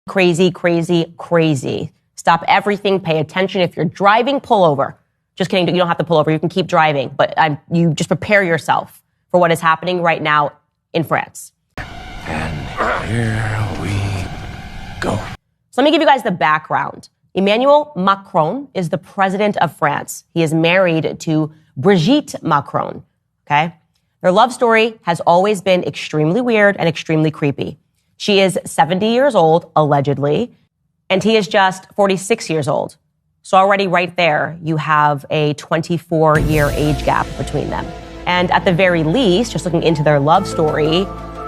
Crazy, crazy, crazy. Stop everything. Pay attention. If you're driving, pull over. Just kidding. You don't have to pull over. You can keep driving. But you just prepare yourself for what is happening right now in France. And here we go. So let me give you guys the background. Emmanuel Macron is the president of France. He is married to Brigitte Macron. Okay? Their love story has always been extremely weird and extremely creepy. She is 70 years old, allegedly, and he is just 46 years old. So already right there, you have a 24-year age gap between them. And at the very least, just looking into their love story,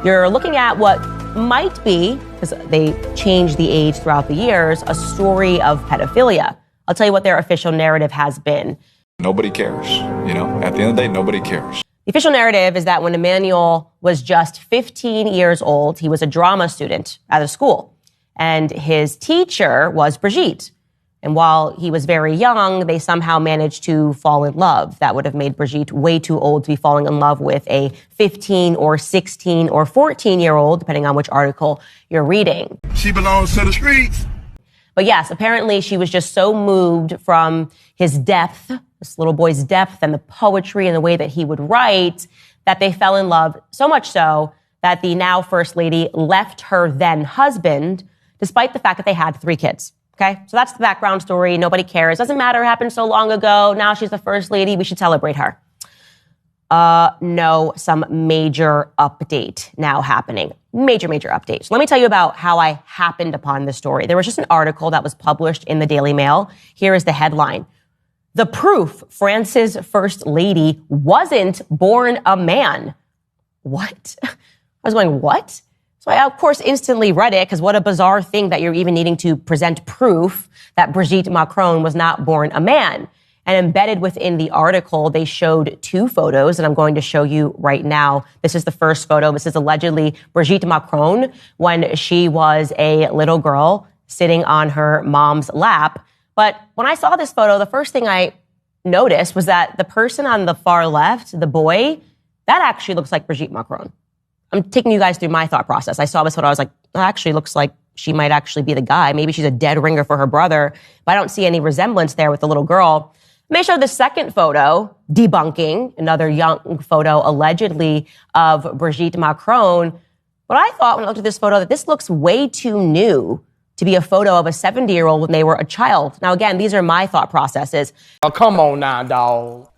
you're looking at what might be, because they change the age throughout the years, a story of pedophilia. I'll tell you what their official narrative has been. Nobody cares. At the end of the day, nobody cares. The official narrative is that when Emmanuel was just 15 years old, he was a drama student at a school, and his teacher was Brigitte. And while he was very young, they somehow managed to fall in love. That would have made Brigitte way too old to be falling in love with a 15 or 16 or 14-year-old, depending on which article you're reading. She belongs to the streets. But yes, apparently she was just so moved from his depth, this little boy's depth and the poetry and the way that he would write, that they fell in love, so much so that the now First Lady left her then husband, despite the fact that they had 3 kids. Okay, so that's the background story. Nobody cares. Doesn't matter. It happened so long ago. Now she's the First Lady. We should celebrate her. No, some major update now happening. Major update. So let me tell you about how I happened upon this story. There was just an article that was published in the Daily Mail. Here is the headline. The proof France's First Lady wasn't born a man. What? I was going, what? So I, of course, instantly read it, because what a bizarre thing that you're even needing to present proof that Brigitte Macron was not born a man. And embedded within the article, they showed 2 photos, and I'm going to show you right now. This is the first photo. This is allegedly Brigitte Macron when she was a little girl sitting on her mom's lap. But when I saw this photo, the first thing I noticed was that the person on the far left, the boy, that actually looks like Brigitte Macron. I'm taking you guys through my thought process. I saw this photo. I was like, that actually looks like she might actually be the guy. Maybe she's a dead ringer for her brother, but I don't see any resemblance there with the little girl. And they showed the second photo, debunking another young photo, allegedly, of Brigitte Macron. But I thought when I looked at this photo that this looks way too new to be a photo of a 70-year-old when they were a child. Now, again, these are my thought processes. Oh, come on now, dog.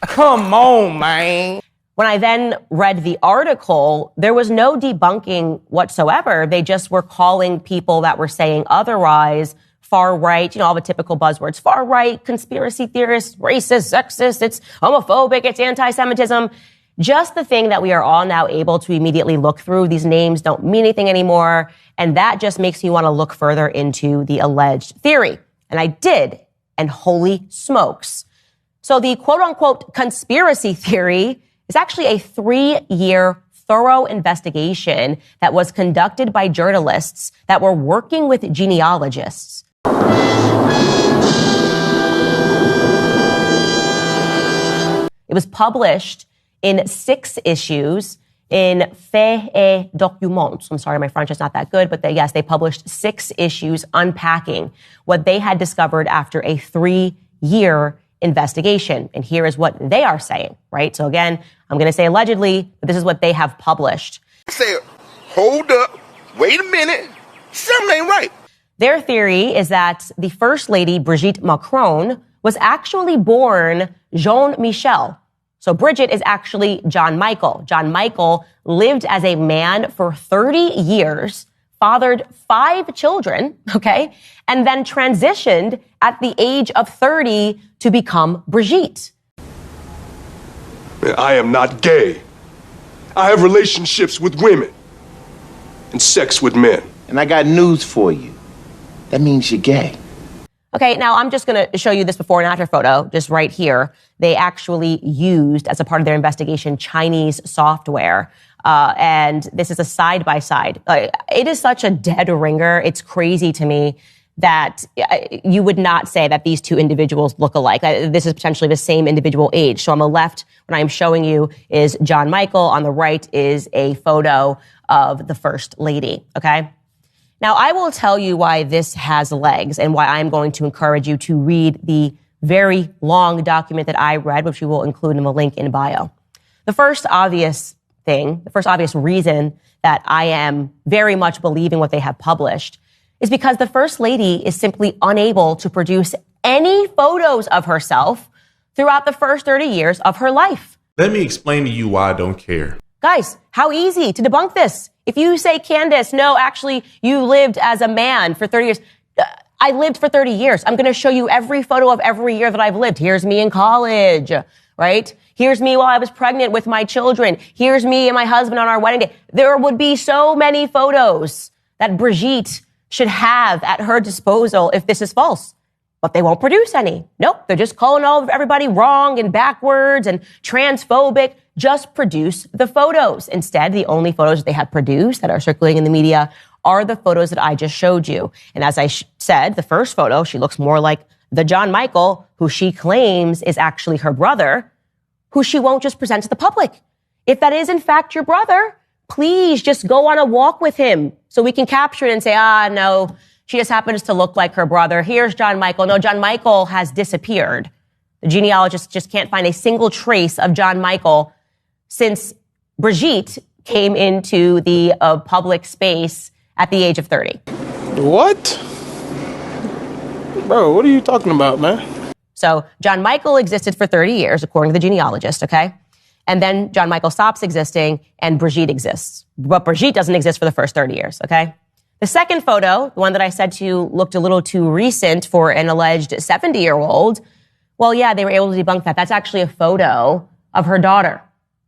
Come on, man. When I then read the article, there was no debunking whatsoever. They just were calling people that were saying otherwise far right, all the typical buzzwords, far right, conspiracy theorists, racist, sexist, it's homophobic, it's anti-Semitism. Just the thing that we are all now able to immediately look through. These names don't mean anything anymore. And that just makes me want to look further into the alleged theory. And I did. And holy smokes. So the quote unquote conspiracy theory is actually a 3-year thorough investigation that was conducted by journalists that were working with genealogists. It was published in 6 issues in Faits et Documents. I'm sorry, my French is not that good, but they published 6 issues unpacking what they had discovered after a 3-year investigation. And here is what they are saying, right? So again, I'm going to say allegedly, but this is what they have published. Say, hold up, wait a minute, something ain't right. Their theory is that the First Lady, Brigitte Macron, was actually born Jean-Michel. So Bridget is actually John Michael. John Michael lived as a man for 30 years, fathered 5 children, okay, and then transitioned at the age of 30 to become Brigitte. I am not gay. I have relationships with women and sex with men. And I got news for you. That means you're gay. Okay, now I'm just going to show you this before and after photo, just right here. They actually used, as a part of their investigation, Chinese software. And this is a side-by-side. It is such a dead ringer. It's crazy to me that you would not say that these 2 individuals look alike. This is potentially the same individual age. So on the left, what I'm showing you is John Michael. On the right is a photo of the First Lady, okay? Now, I will tell you why this has legs and why I'm going to encourage you to read the very long document that I read, which we will include in the link in bio. The first obvious reason that I am very much believing what they have published is because the First Lady is simply unable to produce any photos of herself throughout the first 30 years of her life. Let me explain to you why I don't care. Guys, how easy to debunk this. If you say, Candace, no, actually, you lived as a man for 30 years. I lived for 30 years. I'm going to show you every photo of every year that I've lived. Here's me in college, right? Here's me while I was pregnant with my children. Here's me and my husband on our wedding day. There would be so many photos that Brigitte should have at her disposal if this is false. But they won't produce any. Nope, they're just calling everybody wrong and backwards and transphobic. Just produce the photos. Instead, the only photos they have produced that are circulating in the media are the photos that I just showed you. And as I said, the first photo, she looks more like the John Michael, who she claims is actually her brother, who she won't just present to the public. If that is in fact your brother, please just go on a walk with him so we can capture it and say, no, she just happens to look like her brother. Here's John Michael. No, John Michael has disappeared. The genealogist just can't find a single trace of John Michael since Brigitte came into the public space at the age of 30. What? Bro, what are you talking about, man? So John Michael existed for 30 years, according to the genealogist, okay? And then John Michael stops existing and Brigitte exists. But Brigitte doesn't exist for the first 30 years, okay? The second photo, the one that I said to you looked a little too recent for an alleged 70-year-old, well, yeah, they were able to debunk that. That's actually a photo of her daughter,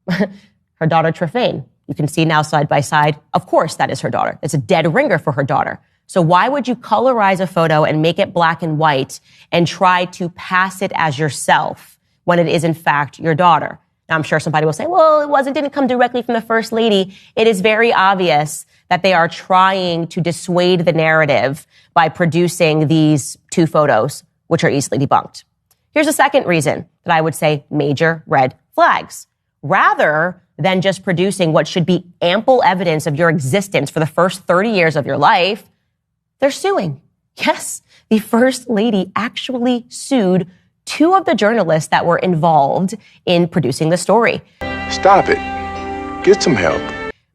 her daughter Trefane. You can see now side by side. Of course, that is her daughter. It's a dead ringer for her daughter. So why would you colorize a photo and make it black and white and try to pass it as yourself when it is in fact your daughter? Now, I'm sure somebody will say, well, didn't come directly from the First Lady. It is very obvious that they are trying to dissuade the narrative by producing these two photos, which are easily debunked. Here's a second reason that I would say major red flags. Rather than just producing what should be ample evidence of your existence for the first 30 years of your life, they're suing. Yes, the First Lady actually sued two of the journalists that were involved in producing the story. Stop it. Get some help.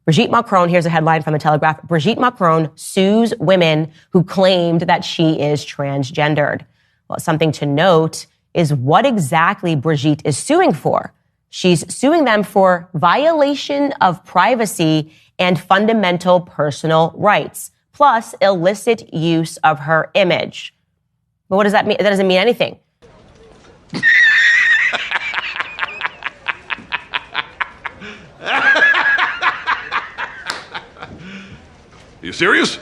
Brigitte Macron, here's a headline from the Telegraph. Brigitte Macron sues women who claimed that she is transgendered. Well, something to note is what exactly Brigitte is suing for. She's suing them for violation of privacy and fundamental personal rights, plus illicit use of her image. But what does that mean? That doesn't mean anything. You serious?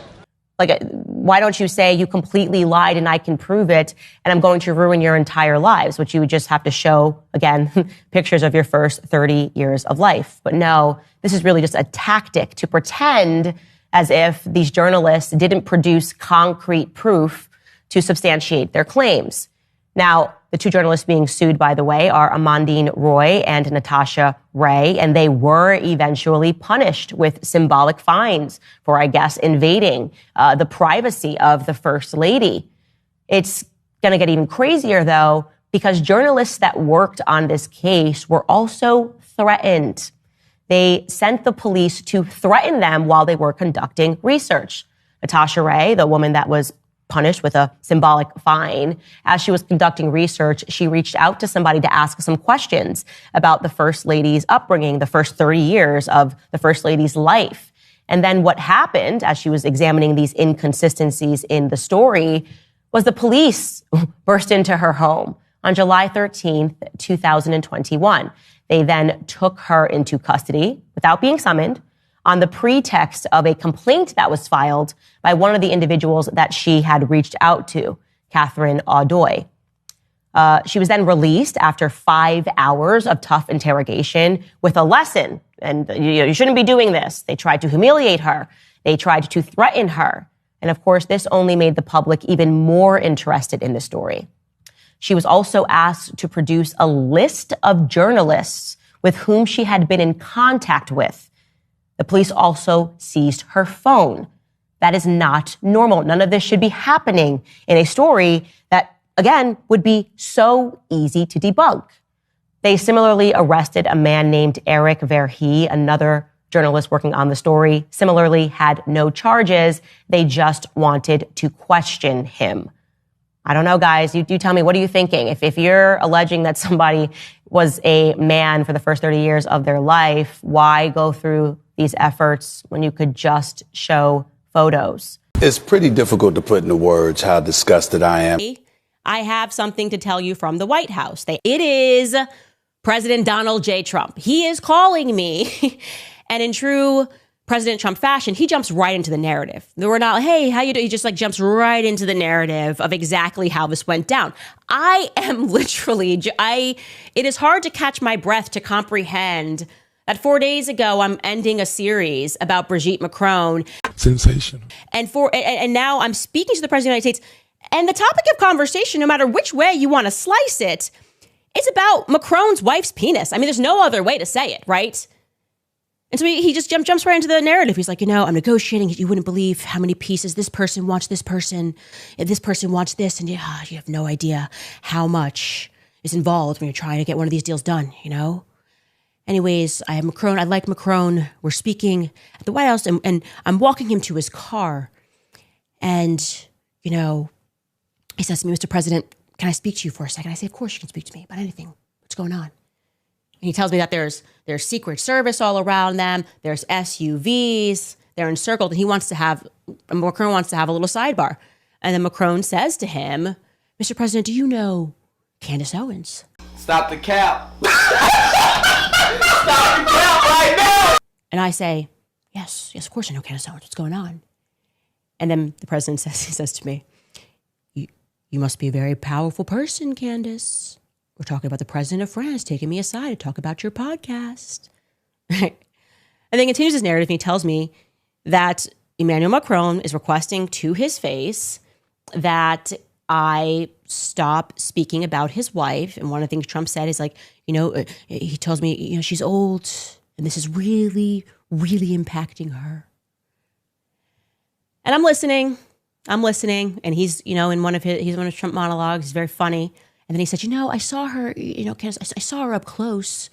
Like, why don't you say you completely lied and I can prove it and I'm going to ruin your entire lives, which you would just have to show, again, pictures of your first 30 years of life. But no, this is really just a tactic to pretend as if these journalists didn't produce concrete proof to substantiate their claims. Now, the two journalists being sued, by the way, are Amandine Roy and Natasha Ray, and they were eventually punished with symbolic fines for, I guess, invading the privacy of the First Lady. It's going to get even crazier, though, because journalists that worked on this case were also threatened. They sent the police to threaten them while they were conducting research. Natasha Ray, the woman that was punished with a symbolic fine, as she was conducting research, she reached out to somebody to ask some questions about the First Lady's upbringing, the first 30 years of the First Lady's life. And then what happened as she was examining these inconsistencies in the story was the police burst into her home on July 13th, 2021. They then took her into custody without being summoned on the pretext of a complaint that was filed by one of the individuals that she had reached out to, Catherine Audoy. She was then released after 5 hours of tough interrogation with a lesson. And you shouldn't be doing this. They tried to humiliate her. They tried to threaten her. And of course, this only made the public even more interested in the story. She was also asked to produce a list of journalists with whom she had been in contact with. The police also seized her phone. That is not normal. None of this should be happening in a story that, again, would be so easy to debunk. They similarly arrested a man named Eric Verhey, another journalist working on the story, similarly had no charges. They just wanted to question him. I don't know, guys. You tell me, what are you thinking? If you're alleging that somebody was a man for the first 30 years of their life, why go through these efforts when you could just show photos? It's pretty difficult to put into words how disgusted I am. I have something to tell you from the White House. It is President Donald J. Trump. He is calling me. And in true President Trump fashion, he jumps right into the narrative. We're not, hey, how you doing? He just jumps right into the narrative of exactly how this went down. I am literally, it is hard to catch my breath to comprehend that 4 days ago, I'm ending a series about Brigitte Macron. Sensational. And now I'm speaking to the President of the United States. And the topic of conversation, no matter which way you want to slice it, it's about Macron's wife's penis. I mean, there's no other way to say it, right? And so he just jumps right into the narrative. He's like, I'm negotiating. You wouldn't believe how many pieces this person wants this person. If this person wants this. And you have no idea how much is involved when you're trying to get one of these deals done, Anyways, I have Macron. I like Macron. We're speaking at the White House and I'm walking him to his car. And, he says to me, Mr. President, can I speak to you for a second? I say, of course you can speak to me about anything. What's going on? And he tells me that there's Secret Service all around them. There's SUVs. They're encircled. And Macron wants to have a little sidebar. And then Macron says to him, Mr. President, do you know Candace Owens? Stop the cap. Stop the cap right now. And I say, yes, of course I know Candace Owens. What's going on? And then the president says to me, you must be a very powerful person, Candace. We're talking about the president of France taking me aside to talk about your podcast. And then continues his narrative and he tells me that Emmanuel Macron is requesting to his face that I stop speaking about his wife. And one of the things Trump said is he tells me, she's old and this is really, really impacting her. And I'm listening. And he's, in one of Trump monologues, he's very funny. And then he said, I saw her, Candace, I saw her up close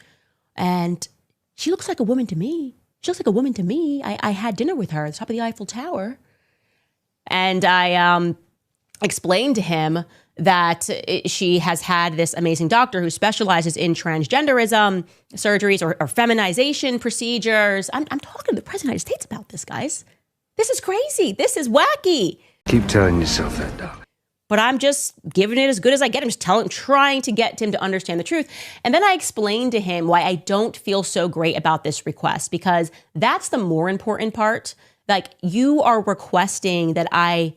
and she looks like a woman to me. I had dinner with her at the top of the Eiffel Tower. And I explained to him that she has had this amazing doctor who specializes in transgenderism surgeries or feminization procedures. I'm talking to the President of the United States about this, guys. This is crazy. This is wacky. Keep telling yourself that, darling. But I'm just giving it as good as I get. I'm just trying to get him to understand the truth. And then I explained to him why I don't feel so great about this request, because that's the more important part. You are requesting that I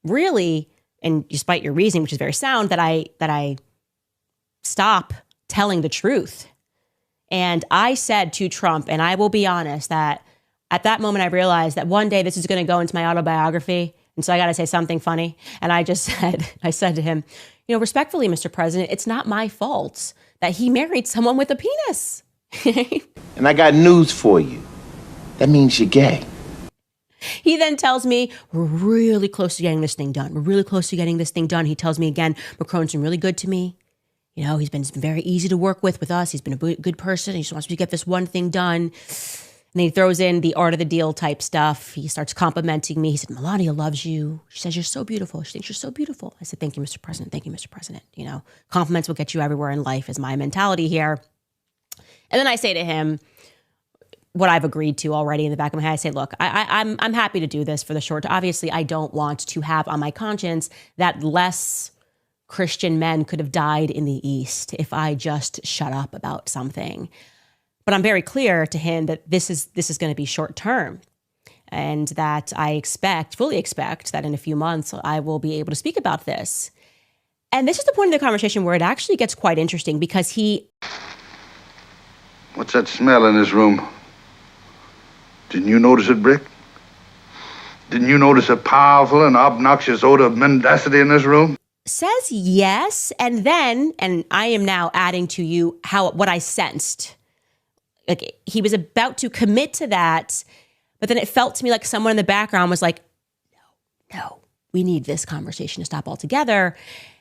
really, and despite your reasoning, which is very sound, that I stop telling the truth. And I said to Trump, and I will be honest, that at that moment I realized that one day this is going to go into my autobiography. And so I got to say something funny. And I said to him, respectfully, Mr. President, it's not my fault that he married someone with a penis. And I got news for you. That means you're gay. He then tells me, we're really close to getting this thing done. He tells me again, Macron's been really good to me. He's been very easy to work with us. He's been a good person. He just wants me to get this one thing done. And then he throws in the art of the deal type stuff. He starts complimenting me. He said, Melania loves you. She says you're so beautiful. She thinks you're so beautiful. I said, thank you, Mr. President. Thank you, Mr. President. Compliments will get you everywhere in life is my mentality here. And then I say to him what I've agreed to already in the back of my head. I say, look, I'm happy to do this for the short. Obviously, I don't want to have on my conscience that less Christian men could have died in the East if I just shut up about something. But I'm very clear to him that this is going to be short term, and that I fully expect that in a few months I will be able to speak about this. And this is the point of the conversation where it actually gets quite interesting, because What's that smell in this room? Didn't you notice it, Brick? Didn't you notice a powerful and obnoxious odor of mendacity in this room? Says yes, and I am now adding to you what I sensed. He was about to commit to that, but then it felt to me like someone in the background was like, no, we need this conversation to stop altogether.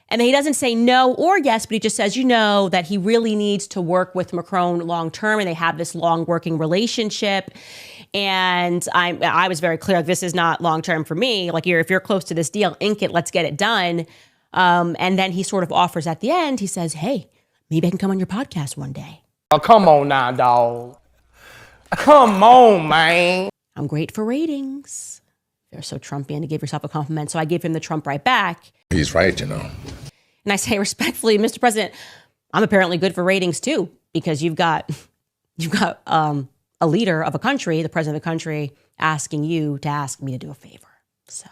And then he doesn't say no or yes, but he just says, that he really needs to work with Macron long term, and they have this long working relationship. And I was very clear, this is not long term for me. Like, if you're close to this deal, ink it, let's get it done. And then he sort of offers at the end, he says, hey, maybe I can come on your podcast one day. Oh, come on now, dog. Come on, man. I'm great for ratings. You're so Trumpian to give yourself a compliment. So I gave him the Trump right back. He's right, And I say respectfully, Mr. President, I'm apparently good for ratings too, because you've got a leader of a country, the president of the country, asking you to ask me to do a favor. So